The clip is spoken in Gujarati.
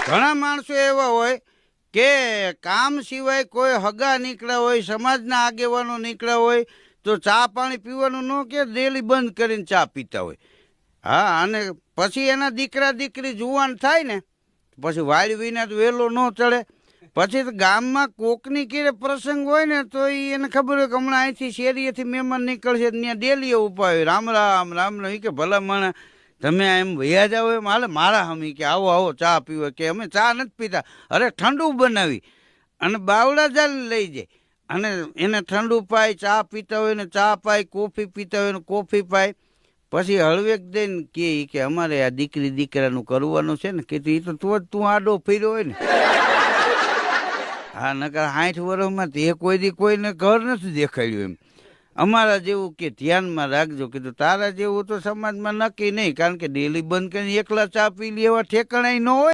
ઘણા માણસો એવા હોય કે કામ સિવાય કોઈ હગા નીકળ્યા હોય, સમાજના આગેવાનો નીકળ્યા હોય તો ચા પાણી પીવાનું ન કે ડેલી બંધ કરીને ચા પીતા હોય. હા, અને પછી એના દીકરા દીકરી જુવાન થાય ને પછી વાળ વિના વેલો ન ચડે. પછી તો ગામમાં કોકની કીરે પ્રસંગ હોય ને તો એને ખબર હોય કે હમણાં અહીંથી શેરીએથી મહેમાન નીકળશે, ત્યાં ડેલીએ ઉભા હોય, રામ રામ રામ રામ. કે ભલા માણા તમે એમ વૈયા જાવ એમ હાલે મારા હમી કે આવો આવો ચા પીવો, કે અમે ચા નથી પીતા, અરે ઠંડુ બનાવી અને બાવડા જાને લઈ જાય અને એને ઠંડુ પાય, ચા પીતા હોય ને ચા પાય, કોફી પીતા હોય ને કોફી પાય. પછી હળવેક દઈને કે અમારે આ દીકરી દીકરાનું કરવાનું છે ને, કીધું એ તો તું આડો ફર્યો હોય ને. હા, નકર 60 વર્ષમાં તે કોઈ દી કોઈને ઘર નથી દેખાડ્યું એમ. અમારા જેવું કે ધ્યાનમાં રાખજો, કીધું તારા જેવું તો સમાજમાં નક્કી નહીં, કારણ કે ડેલી બંધ કરીને એકલા ચા પી લે એવા ઠેકાણા ન હોય.